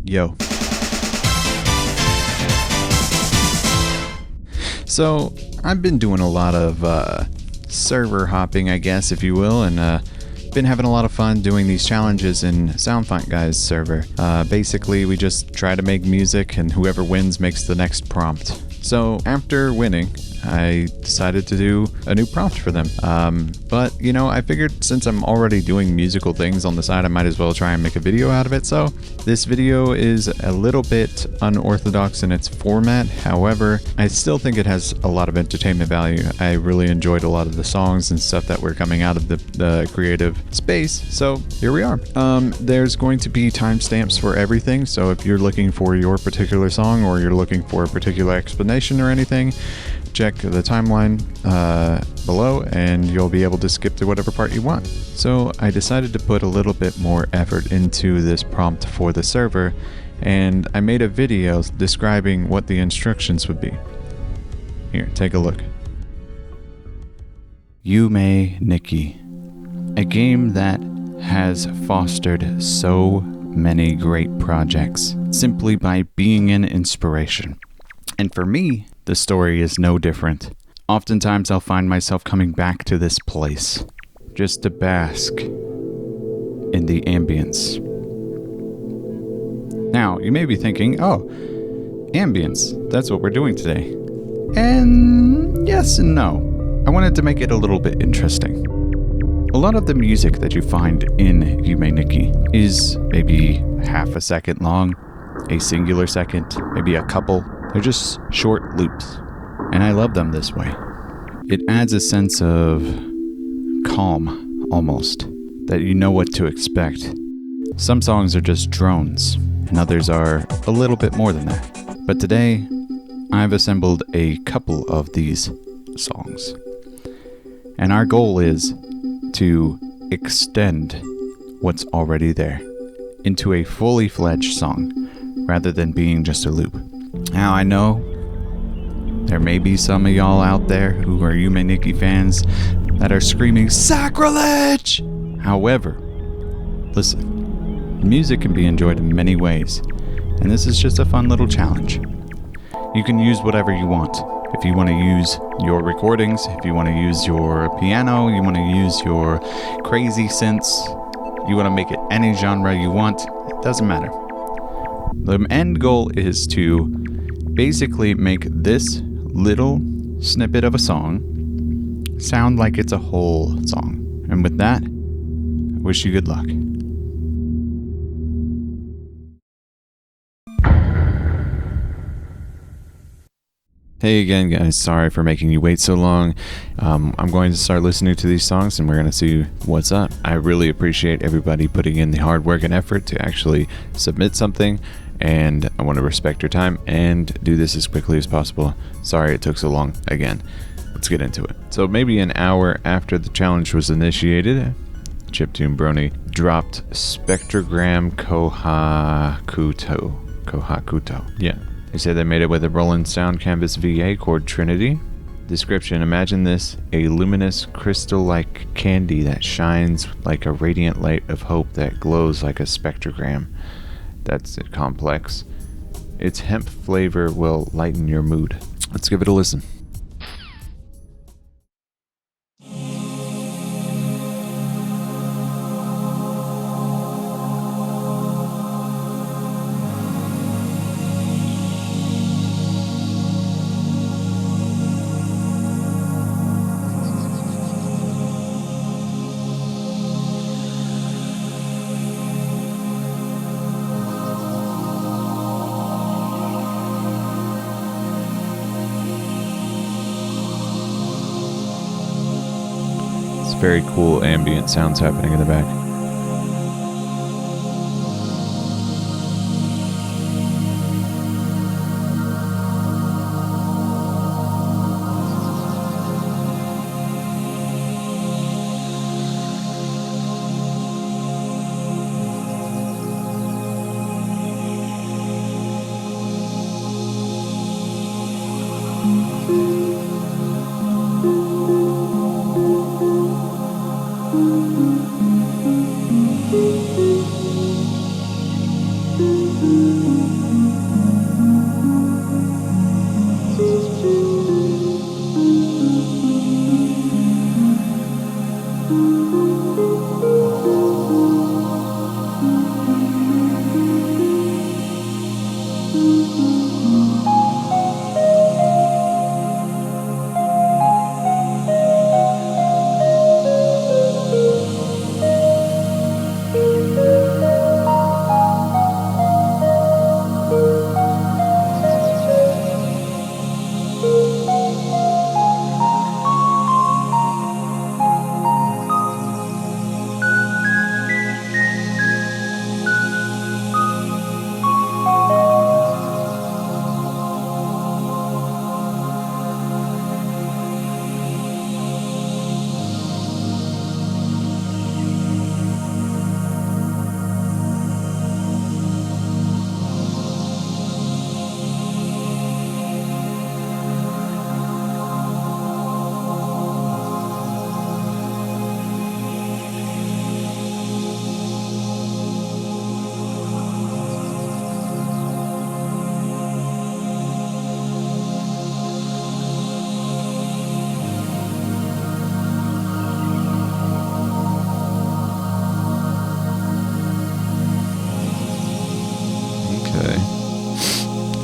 Yo. So, I've been doing a lot of server hopping, I guess, if you will, and been having a lot of fun doing these challenges in SoundFontGuy's server. Basically, we just try to make music, and whoever wins makes the next prompt. So, after winning, I decided to do a new prompt for them. But, you know, I figured since I'm already doing musical things on the side, I might as well try and make a video out of it. So this video is a little bit unorthodox in its format. However, I still think it has a lot of entertainment value. I really enjoyed a lot of the songs and stuff that were coming out of the creative space. So here we are. There's going to be timestamps for everything. So if you're looking for your particular song or you're looking for a particular explanation or anything, check the timeline below and you'll be able to skip to whatever part you want. So I decided to put a little bit more effort into this prompt for the server, and I made a video describing what the instructions would be. Here, take a look. Yume Nikki, a game that has fostered so many great projects simply by being an inspiration. And for me, the story is no different. Oftentimes I'll find myself coming back to this place, just to bask in the ambience. Now, you may be thinking, oh, ambience, that's what we're doing today. And yes and no. I wanted to make it a little bit interesting. A lot of the music that you find in Yume Nikki is maybe half a second long, a singular second, maybe a couple. They're just short loops, and I love them this way. It adds a sense of calm, almost, that you know what to expect. Some songs are just drones, and others are a little bit more than that. But today, I've assembled a couple of these songs. And our goal is to extend what's already there into a fully fledged song, rather than being just a loop. Now, I know there may be some of y'all out there who are Yume Nikki fans that are screaming, "Sacrilege!" However, listen, music can be enjoyed in many ways, and this is just a fun little challenge. You can use whatever you want. If you want to use your recordings, if you want to use your piano, you want to use your crazy synths, you want to make it any genre you want, it doesn't matter. The end goal is to basically make this little snippet of a song sound like it's a whole song. And with that, I wish you good luck. Hey again, guys. Sorry for making you wait so long. I'm going to start listening to these songs and we're going to see what's up. I really appreciate everybody putting in the hard work and effort to actually submit something, and I want to respect your time and do this as quickly as possible. Sorry it took so long. Again, let's get into it. So maybe an hour after the challenge was initiated, ChiptuneBrony dropped Spectrogram Kohakuto. Yeah. They said they made it with a Roland Sound Canvas VA chord Trinity. Description: imagine this, a luminous crystal-like candy that shines like a radiant light of hope that glows like a spectrogram. That's complex. Its hemp flavor will lighten your mood. Let's give it a listen. Very cool ambient sounds happening in the back.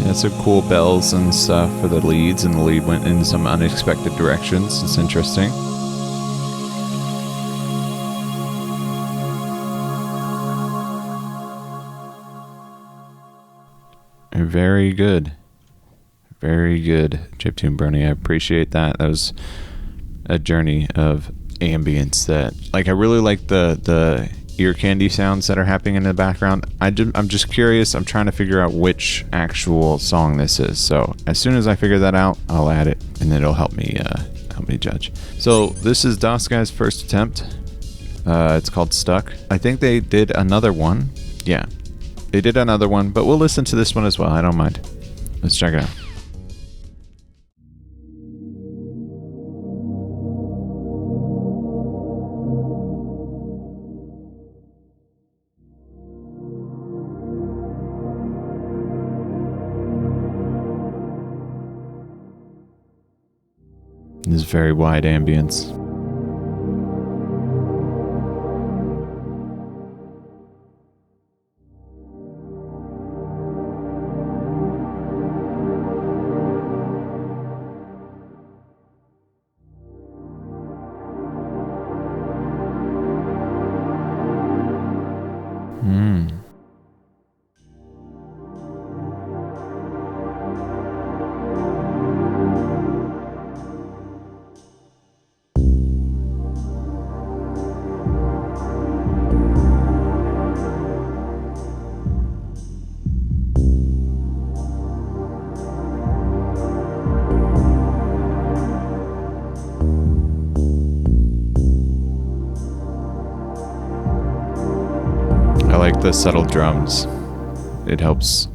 Had some cool bells and stuff for the leads, and the lead went in some unexpected directions. It's interesting. Very good. Very good, ChiptuneBrony. I appreciate that. That was a journey of ambience that, like, I really like the ear candy sounds that are happening in the background. I'm just curious. I'm trying to figure out which actual song this is. So as soon as I figure that out, I'll add it, and it'll help me judge. So this is DOSGuy's first attempt. It's called Stuck. I think they did another one. Yeah, they did another one, but we'll listen to this one as well. I don't mind. Let's check it out. This very wide ambience. I like the subtle drums. It helps.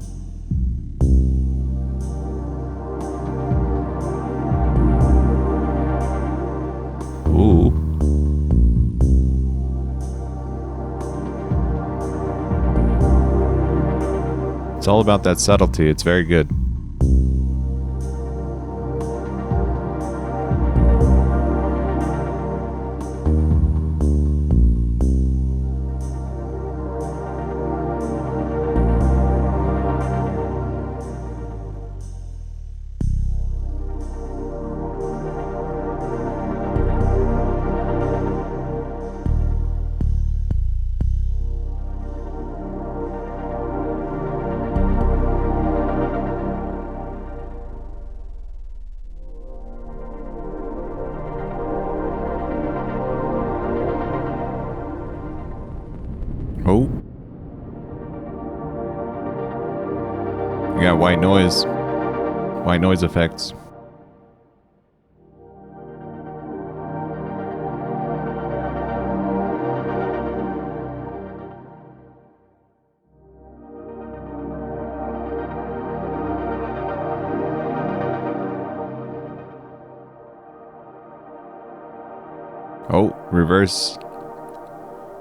Ooh. It's all about that subtlety. It's very good. Oh. We got white noise. White noise effects. Oh, reverse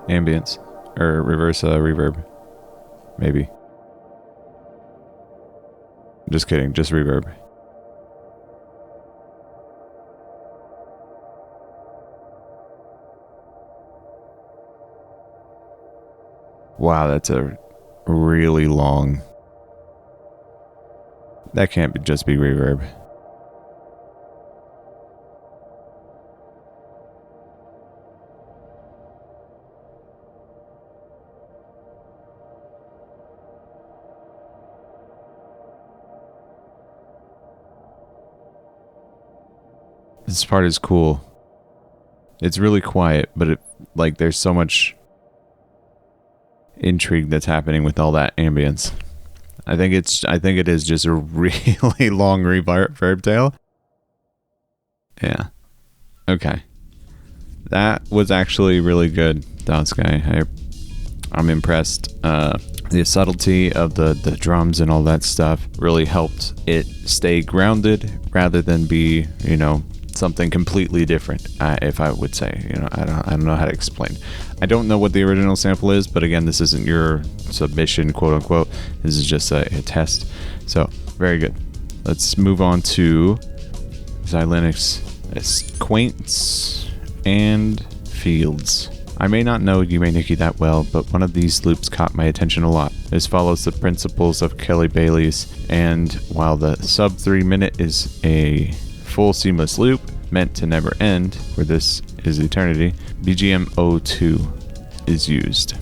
ambience. Or reverse reverb. Maybe. Just kidding, just reverb. Wow, that's a really long... That can't just be reverb. This part is cool. It's really quiet, but it, like, there's so much intrigue that's happening with all that ambience. I think it is just a really long reverb tail. Yeah. Okay. That was actually really good, DOSGuy. I'm impressed. The subtlety of the drums and all that stuff really helped it stay grounded rather than be, you know, something completely different, if I would say. You know, I don't know how to explain. I don't know what the original sample is, but again, this isn't your submission, quote unquote. This is just a test. So, very good. Let's move on to Zylenxx Quants and Fields. I may not know Yume Nikki that well, but one of these loops caught my attention a lot. This follows the principles of Kelly Bailey's, and while the sub 3 minute is a full seamless loop meant to never end, where this is eternity, BGM 02 is used.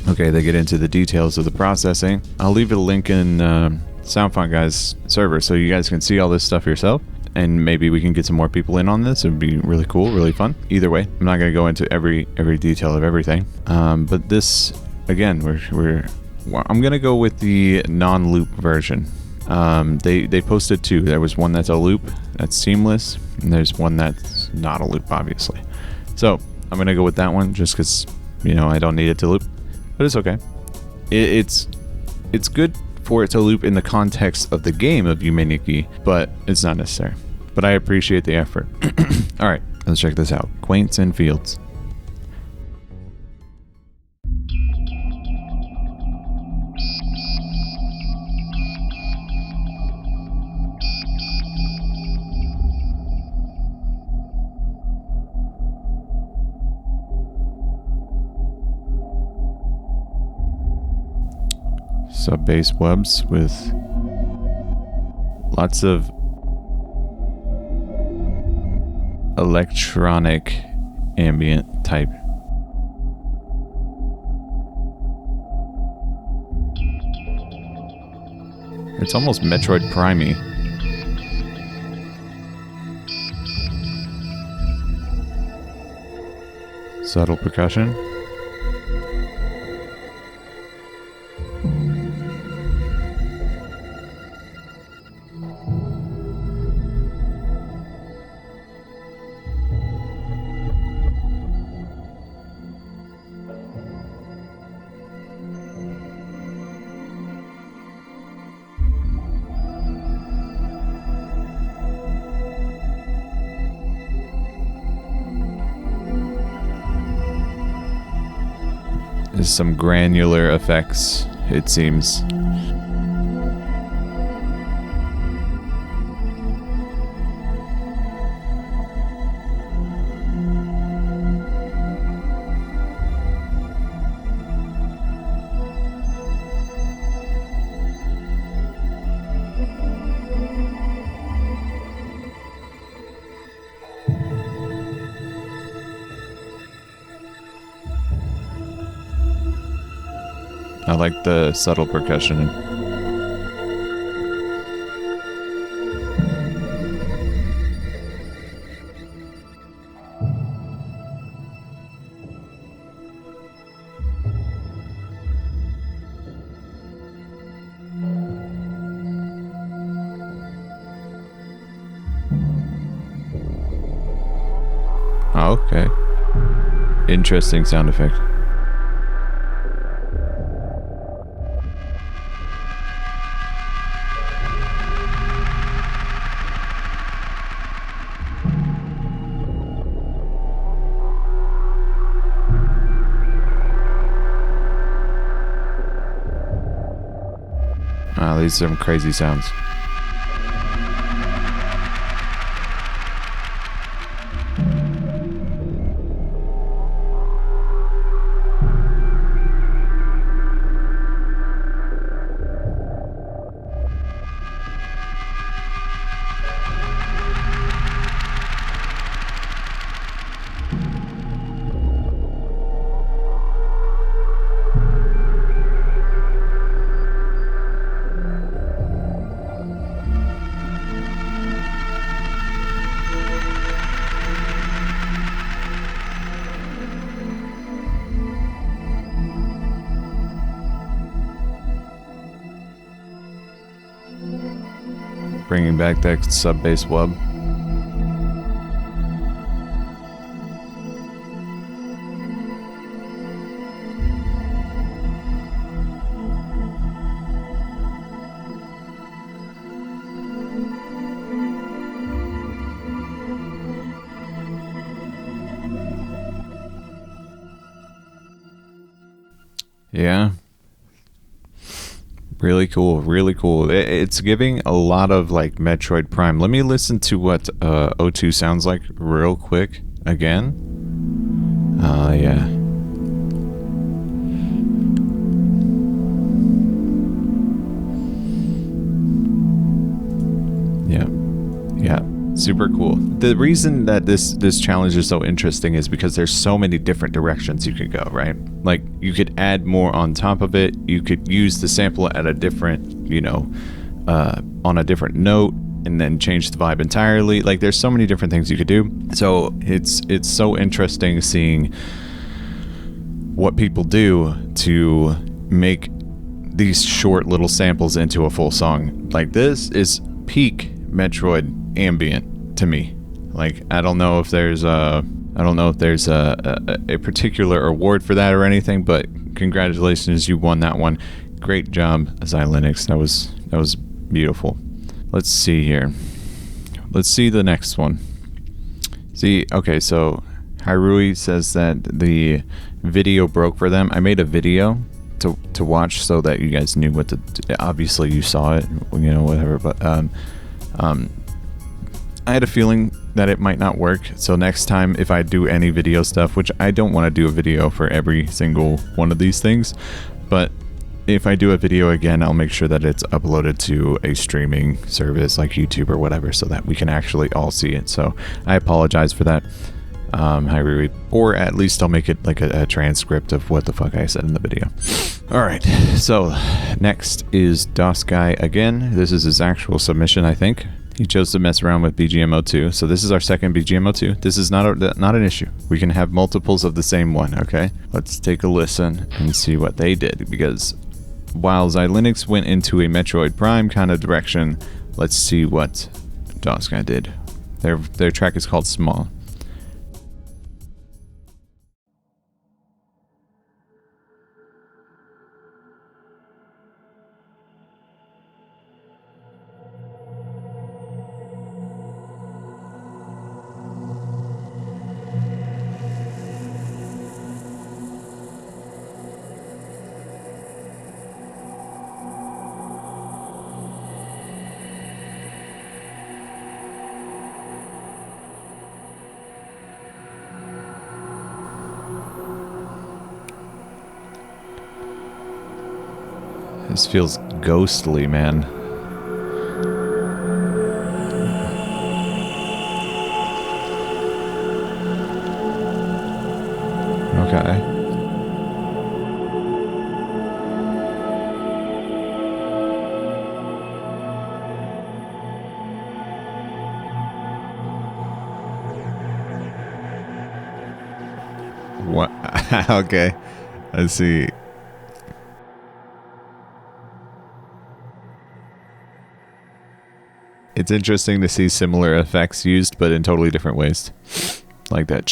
Okay, they get into the details of the processing. I'll leave a link in SoundFontGuy's server so you guys can see all this stuff yourself, and maybe we can get some more people in on this. It would be really cool, really fun. Either way, I'm not going to go into every detail of everything, but this, again, I'm going to go with the non-loop version. They posted two. There was one that's a loop, that's seamless, and there's one that's not a loop, obviously. So I'm going to go with that one just because, I don't need it to loop. But it's okay. It's good for it to loop in the context of the game of Yume Nikki, but it's not necessary. But I appreciate the effort. Alright, let's check this out. Quants and Fields. Sub-bass webs with lots of electronic ambient type. It's almost Metroid Prime-y. Subtle percussion. There's some granular effects, it seems. I like the subtle percussion. Oh, okay. Interesting sound effect. These are some crazy sounds. Bringing back that sub-bass wub. Yeah. Really cool, really cool. It's giving a lot of like Metroid Prime. Let me listen to what O2 sounds like real quick again. Yeah. super cool. The reason that this challenge is so interesting is because there's so many different directions you could go, right? Like, you could add more on top of it. You could use the sample at a different, you know, on a different note, and then change the vibe entirely. Like, there's so many different things you could do. So it's so interesting seeing what people do to make these short little samples into a full song. Like, this is peak Metroid ambient to me. Like, I don't know if there's a particular award for that or anything, but congratulations, you won that one. Great job, Zylenxx. That was beautiful. Let's see here. Let's see the next one. See, okay, so Hyruuie says that the video broke for them. I made a video to watch so that you guys knew what to do. Obviously you saw it, you know, whatever, but I had a feeling that it might not work. So next time, if I do any video stuff, which I don't want to do a video for every single one of these things, but if I do a video again, I'll make sure that it's uploaded to a streaming service like YouTube or whatever, so that we can actually all see it. So I apologize for that, Hyruuie, or at least I'll make it like a transcript of what the fuck I said in the video. All right, so next is DOSGuy again. This is his actual submission, I think. He chose to mess around with BGM02, so this is our second BGM02. This is not an issue. We can have multiples of the same one, okay? Let's take a listen and see what they did, because while Zylenxx went into a Metroid Prime kind of direction, let's see what DOSGuy did. Their track is called Small. This feels ghostly, man. Okay. What? Okay. I see. It's interesting to see similar effects used, but in totally different ways. Like that.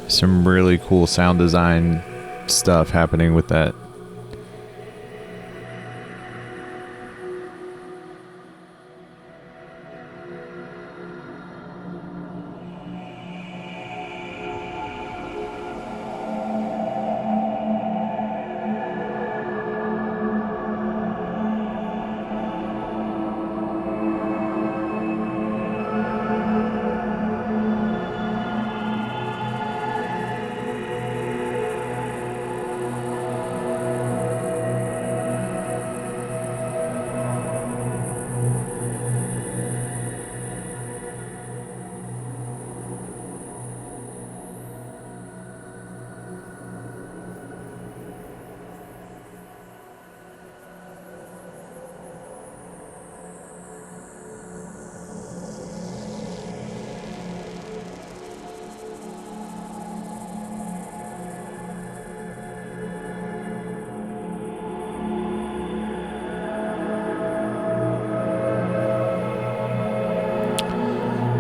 Some really cool sound design stuff happening with that.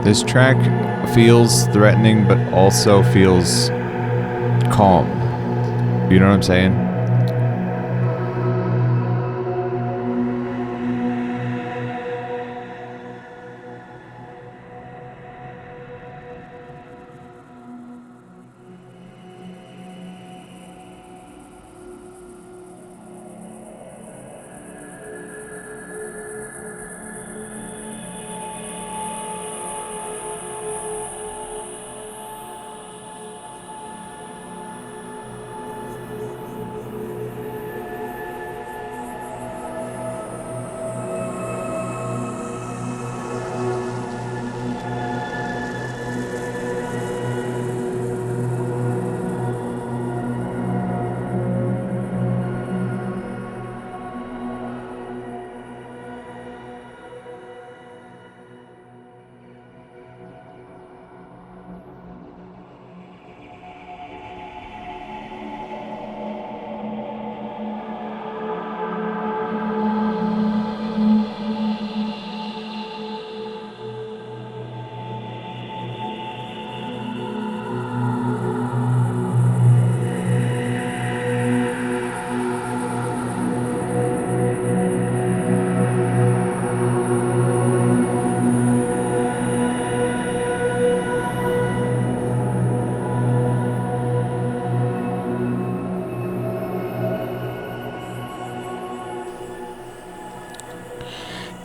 This track feels threatening, but also feels calm. You know what I'm saying?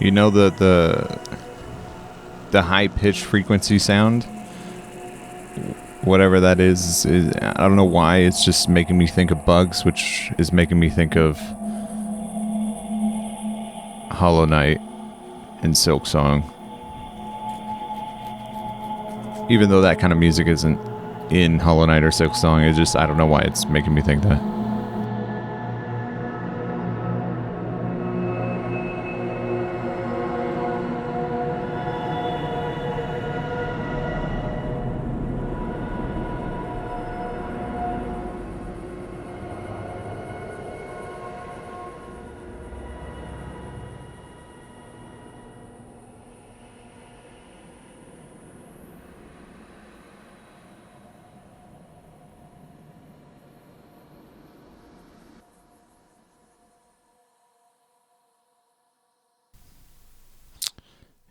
You know the high pitch frequency sound, whatever that is, I don't know why it's just making me think of bugs, which is making me think of Hollow Knight and Silk Song. Even though that kind of music isn't in Hollow Knight or Silk Song, it's just, I don't know why it's making me think that.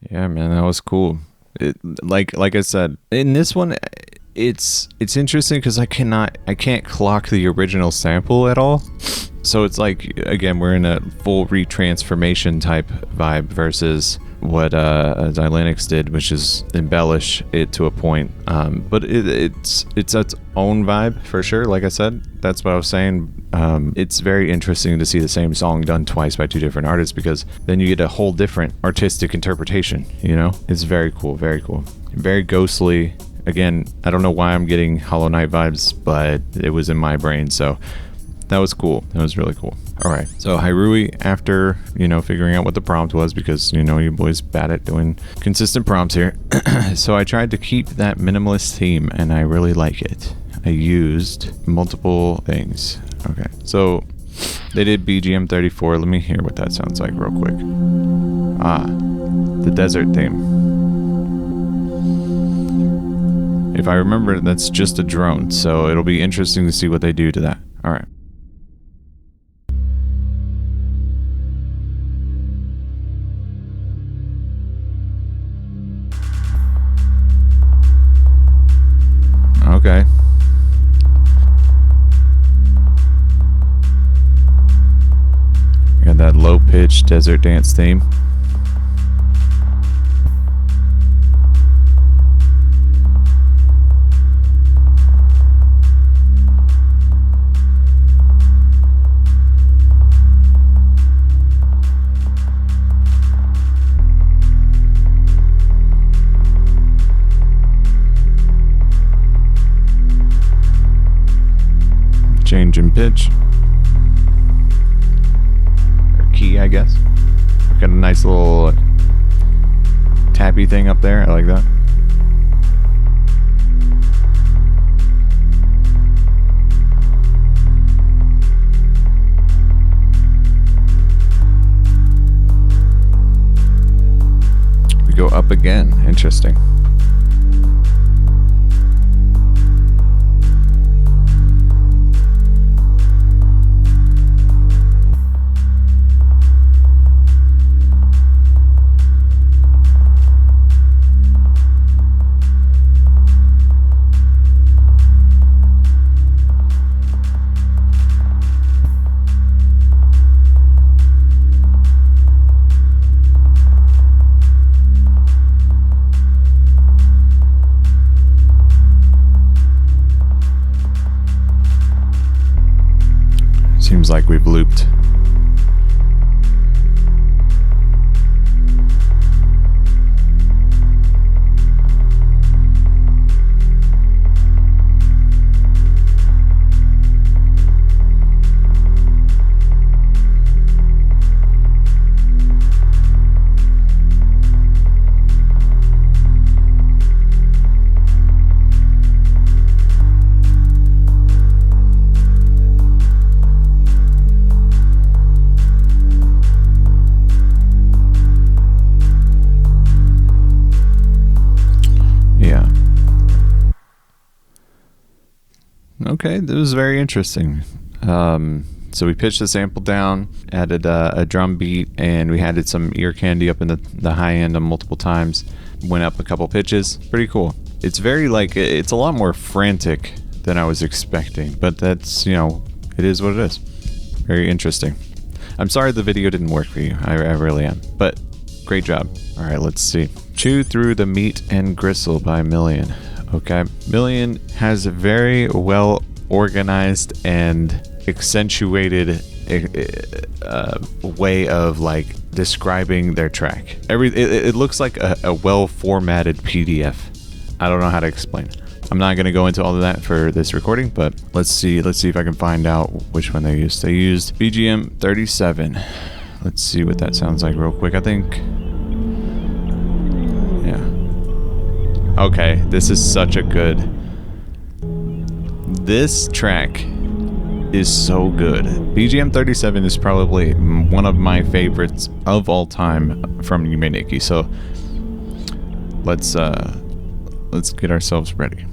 Yeah, man, that was cool. Like I said, in this one, it's interesting because I can't clock the original sample at all. So it's like, again, we're in a full retransformation type vibe versus what Zylenxx did, which is embellish it to a point. But it's its own vibe for sure. Like I said, that's what I was saying. It's very interesting to see the same song done twice by two different artists, because then you get a whole different artistic interpretation, you know? It's very cool, very cool. Very ghostly. Again, I don't know why I'm getting Hollow Knight vibes, but it was in my brain, so that was cool. That was really cool. All right, so Hyruuie, after, you know, figuring out what the prompt was, because, you know, you boys bad at doing consistent prompts here. So I tried to keep that minimalist theme, and I really like it. I used multiple things. Okay, so they did BGM 34. Let me hear what that sounds like real quick. Ah, the desert theme. If I remember, that's just a drone, so it'll be interesting to see what they do to that. All right. Okay. Got that low-pitched desert dance theme. Change in pitch. Or key, I guess. Got a nice little tappy thing up there. I like that. We go up again. Interesting. Seems like we've looped. Okay, that was very interesting. So we pitched the sample down, added a drum beat, and we added some ear candy up in the high end multiple times. Went up a couple pitches. Pretty cool. It's very it's a lot more frantic than I was expecting, but that's, you know, it is what it is. Very interesting. I'm sorry the video didn't work for you. I really am. But Great job. All right, let's see. Chew Through the Meat and Gristle by Milan. Okay. Milan has a very well organized and accentuated way of like describing their track. It looks like a well formatted PDF. I don't know how to explain. I'm not going to go into all of that for this recording, but let's see if I can find out which one they used. They used BGM 37. Let's see what that sounds like real quick. I think, yeah. Okay, this is such a good. This track is so good. BGM 37 is probably one of my favorites of all time from Yume Nikki. So let's get ourselves ready.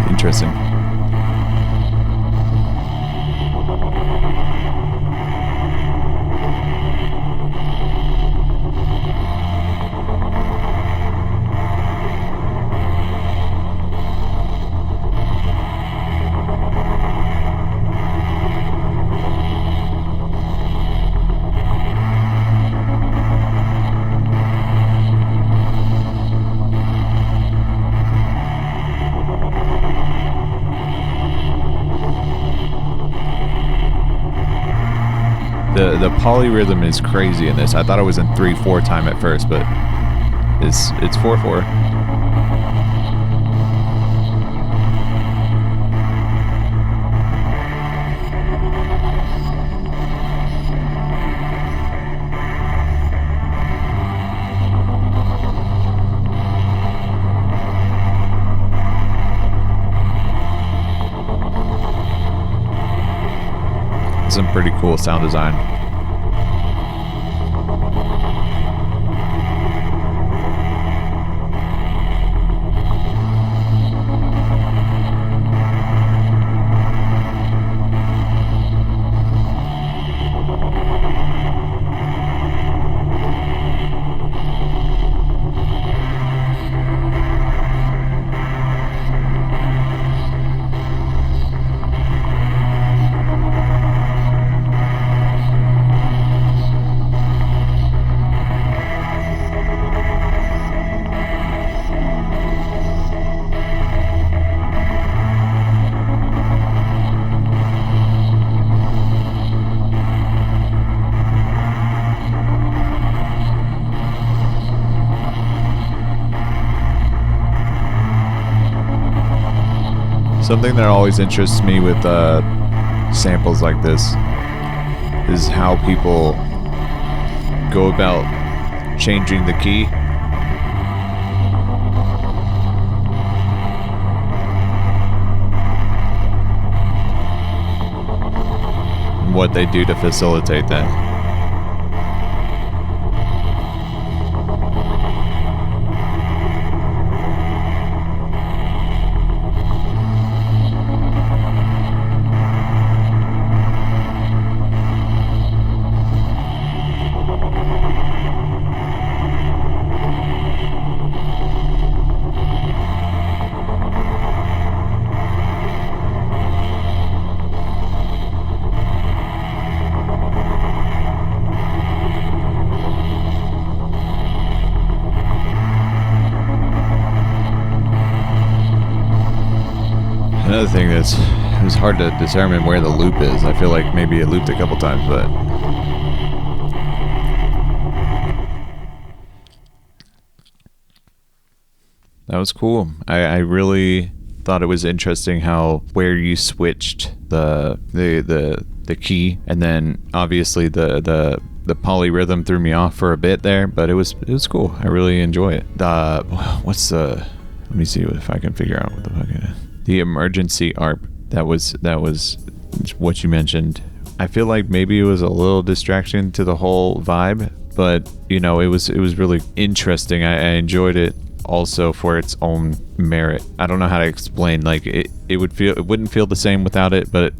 Interesting. The polyrhythm is crazy in this. I thought it was in 3/4 time at first, but it's 4/4. Some pretty cool sound design. Something that always interests me with samples like this is how people go about changing the key. And what they do to facilitate that. Another thing that's, it was hard to determine where the loop is. I feel like maybe it looped a couple times, but that was cool. I really thought it was interesting how where you switched the key, and then obviously the polyrhythm threw me off for a bit there, but it was cool. I really enjoy it. What's the? Let me see if I can figure out what the fuck it is. The emergency ARP, that was what you mentioned. I feel like maybe it was a little distraction to the whole vibe, but you know, it was really interesting. I enjoyed it also for its own merit. I don't know how to explain. Like it wouldn't feel the same without it, but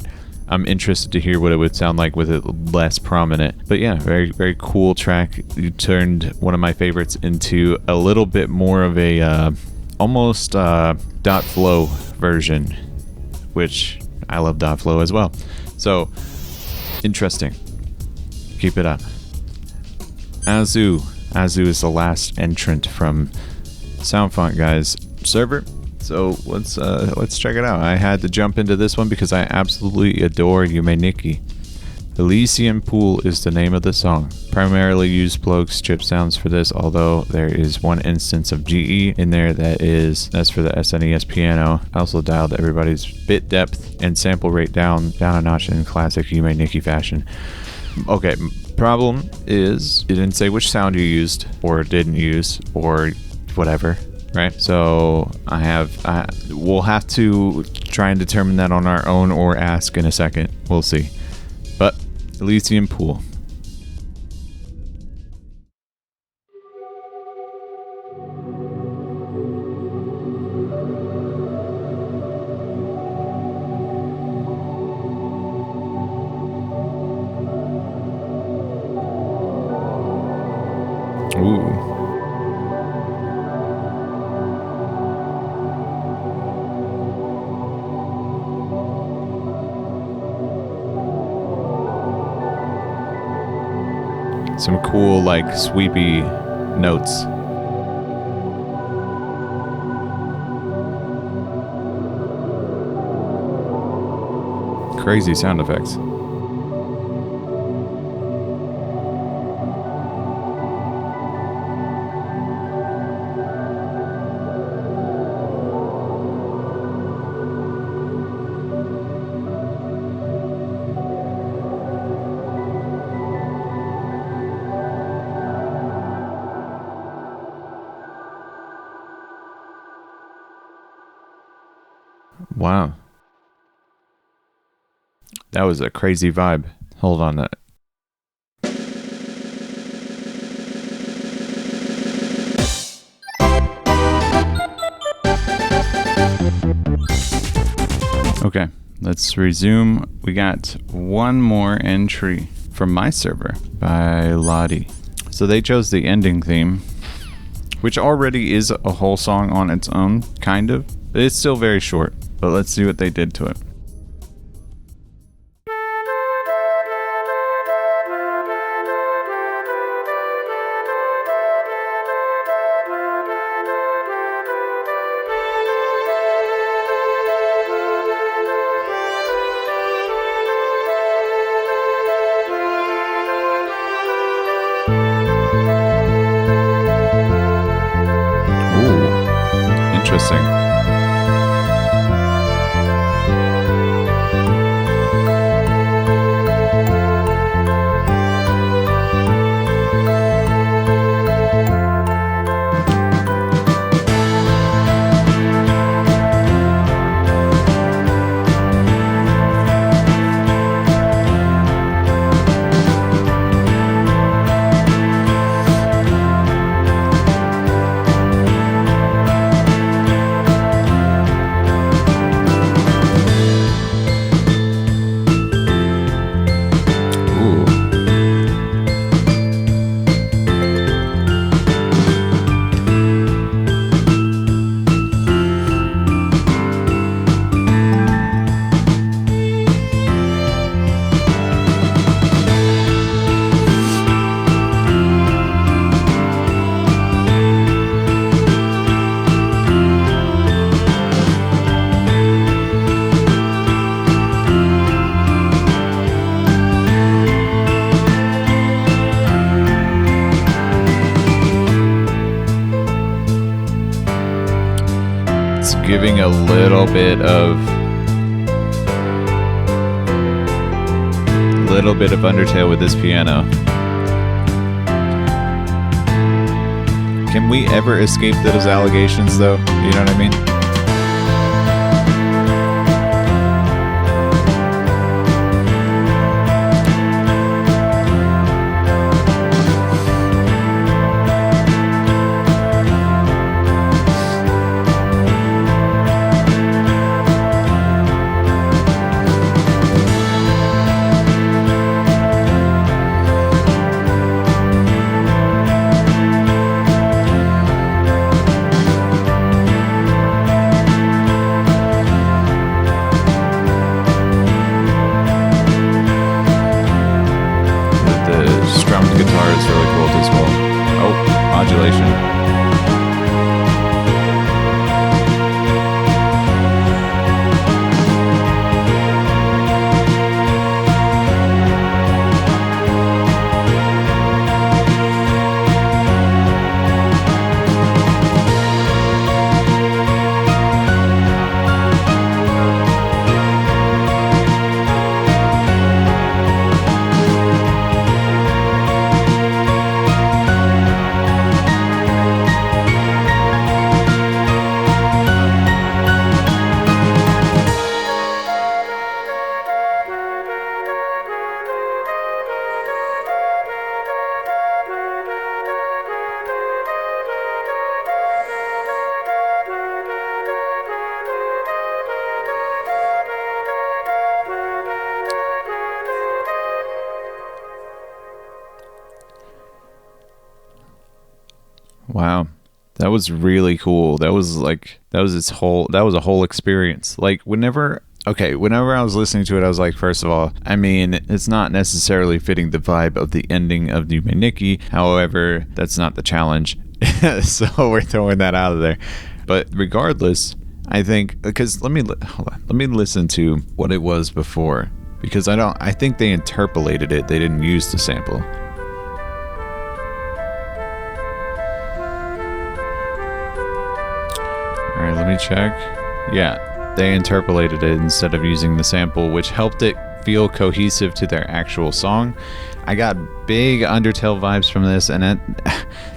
I'm interested to hear what it would sound like with it less prominent. But yeah, very, very cool track. You turned one of my favorites into a little bit more of a almost dot flow version, which I love dot flow as well. So interesting. Keep it up. Azu is the last entrant from SoundFontGuy's server. So let's check it out. I had to jump into this one because I absolutely adore Yume Nikki. ElysianPool is the name of the song. Primarily use Ploeg's chip sounds for this, although there is one instance of GE in there that's for the SNES piano. I also dialed everybody's bit depth and sample rate down a notch in classic Yume Nikki fashion. Okay, problem is it didn't say which sound you used or didn't use or whatever, right? So we'll have to try and determine that on our own or ask in a second. We'll see. But ElysianPool. Ooh. Some cool, like, sweepy notes. Crazy sound effects. Wow. That was a crazy vibe. Hold on. Okay, let's resume. We got one more entry from my server by Lotte. So they chose the ending theme, which already is a whole song on its own, kind of. But it's still very short. But let's see what they did to it. Ooh, interesting. Giving a little bit of Undertale with this piano. Can we ever escape those allegations though? You know what I mean? modulation. Wow. That was really cool. That was a whole experience. Like whenever I was listening to it, I was like, first of all, I mean, it's not necessarily fitting the vibe of the ending of Yume Nikki. However, that's not the challenge. So we're throwing that out of there. But regardless, I think, because let me listen to what it was before, because I think they interpolated it. They didn't use the sample. All right, let me check. Yeah, they interpolated it instead of using the sample, which helped it feel cohesive to their actual song. I got big Undertale vibes from this, and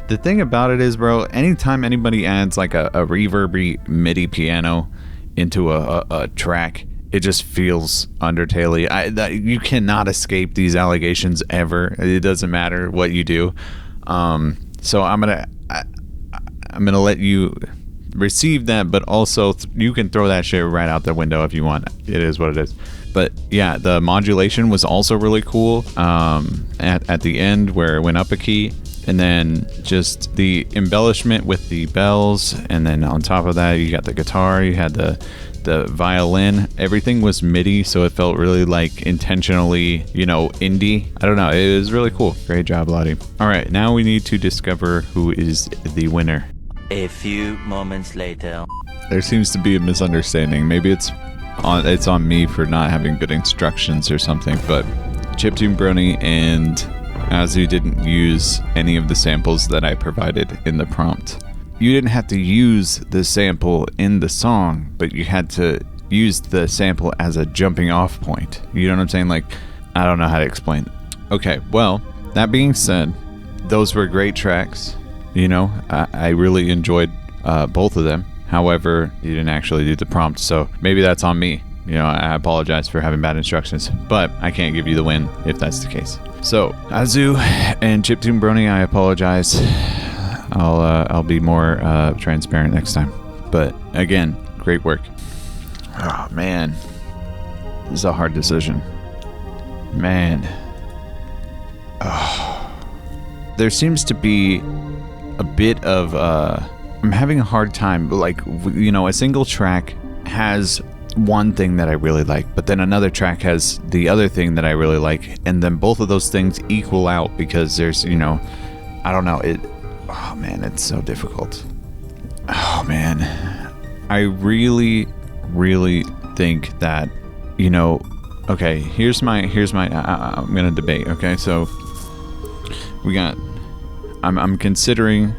the thing about it is, bro, anytime anybody adds like a reverby MIDI piano into a track, it just feels Undertale-y. You cannot escape these allegations ever. It doesn't matter what you do. So I'm gonna let you receive that, but also you can throw that shit right out the window if you want. It is what it is. But yeah, the modulation was also really cool at the end where it went up a key, and then just the embellishment with the bells, and then on top of that you got the guitar, you had the violin. Everything was MIDI, so it felt really like intentionally, indie. I don't know, it was really cool. Great job, Lotte. All right, now we need to discover who is the winner. A few moments later. There seems to be a misunderstanding. Maybe it's on me for not having good instructions or something, but ChiptuneBrony and Azu didn't use any of the samples that I provided in the prompt. You didn't have to use the sample in the song, but you had to use the sample as a jumping off point. You know what I'm saying? Like, I don't know how to explain it. Okay, well, that being said, those were great tracks. I really enjoyed both of them. However, you didn't actually do the prompt, so maybe that's on me. I apologize for having bad instructions, but I can't give you the win if that's the case. So, Azu and ChiptuneBrony, I apologize. I'll be more transparent next time. But again, great work. Oh man, this is a hard decision. Man. Oh. There seems to be a bit of I'm having a hard time, like, a single track has one thing that I really like, but then another track has the other thing that I really like, and then both of those things equal out because there's, I don't know, oh man, it's so difficult. Oh man, I really think that, okay, here's my I'm gonna debate. Okay, so we got, I'm considering.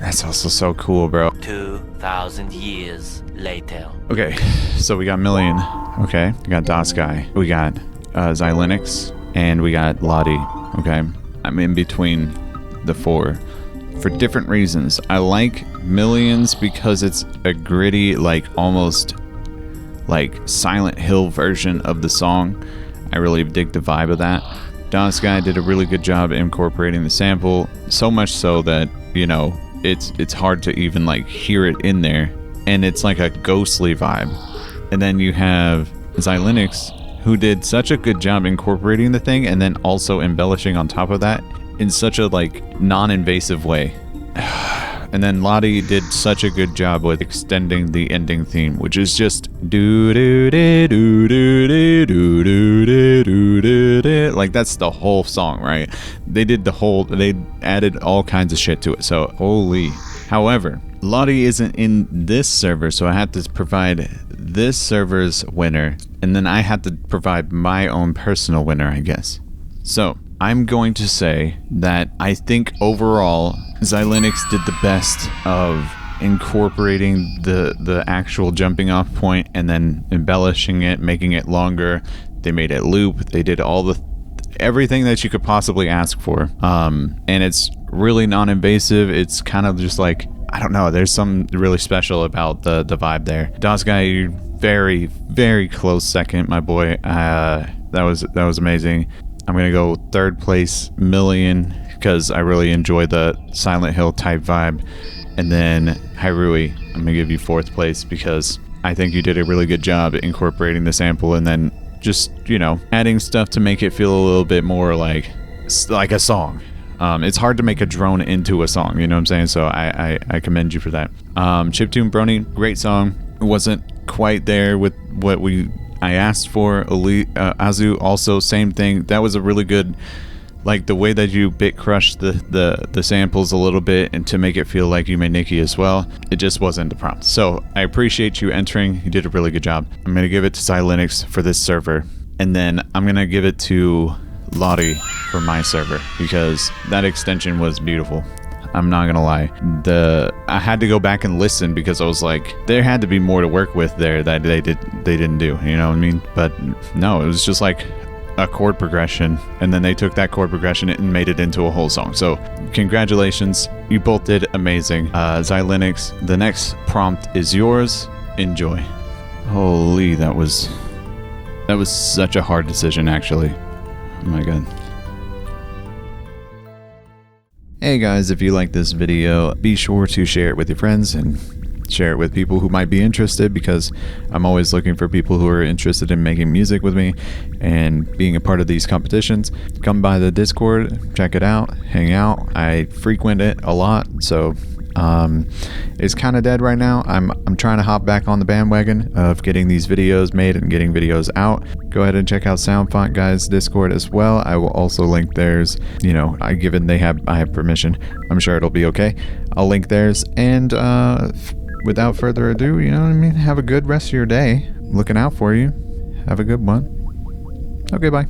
That's also so cool, bro. 2,000 years later. Okay, so we got Milan. Okay, we got DOSGuy. We got Zylenxx, and we got Lotte. Okay, I'm in between the four for different reasons. I like Millions because it's a gritty, like almost like Silent Hill version of the song. I really dig the vibe of that. DOSGuy did a really good job incorporating the sample, so much so that, it's hard to even like hear it in there, and it's like a ghostly vibe. And then you have Zylenxx, who did such a good job incorporating the thing and then also embellishing on top of that in such a like non-invasive way. And then Lotte did such a good job with extending the ending theme, which is just do do do do do do do do do do. Like that's the whole song, right? They added all kinds of shit to it. So holy. However, Lotte isn't in this server, so I had to provide this server's winner, and then I had to provide my own personal winner, I guess. So I'm going to say that I think overall Zylenxx did the best of incorporating the actual jumping off point and then embellishing it, making it longer. They made it loop. They did everything that you could possibly ask for. And it's really non-invasive. It's kind of just like, I don't know, there's something really special about the vibe there. DOSGuy, very, very close second, my boy. That was amazing. I'm gonna go third place, Milan, because I really enjoy the Silent Hill type vibe. And then Hyruuie, I'm gonna give you fourth place because I think you did a really good job incorporating the sample and then just, you know, adding stuff to make it feel a little bit more like a song. It's hard to make a drone into a song, you know what I'm saying? So I commend you for that. ChiptuneBrony, great song. It wasn't quite there with what I asked for. Azu, also same thing. That was a really good, like the way that you bit crushed the samples a little bit and to make it feel like Yume Nikki as well. It just wasn't the prompt. So I appreciate you entering. You did a really good job. I'm gonna give it to Zylenxx for this server, and then I'm gonna give it to Lotte for my server because that extension was beautiful. I'm not gonna lie. I had to go back and listen because I was like, there had to be more to work with there that they didn't do. You know what I mean? But no, it was just like a chord progression, and then they took that chord progression and made it into a whole song. So congratulations, you both did amazing. Zylenxx, the next prompt is yours. Enjoy. Holy, that was such a hard decision, actually. Oh my god. Hey guys, if you like this video, be sure to share it with your friends and share it with people who might be interested, because I'm always looking for people who are interested in making music with me and being a part of these competitions. Come by the Discord, check it out, hang out. I frequent it a lot, so it's kind of dead right now. I'm trying to hop back on the bandwagon of getting these videos made and getting videos out. Go ahead and check out Soundfont Guys Discord as well. I will also link theirs. You know, I have permission. I'm sure it'll be okay. I'll link theirs, and without further ado, you know what I mean? Have a good rest of your day. I'm looking out for you. Have a good one. Okay, bye.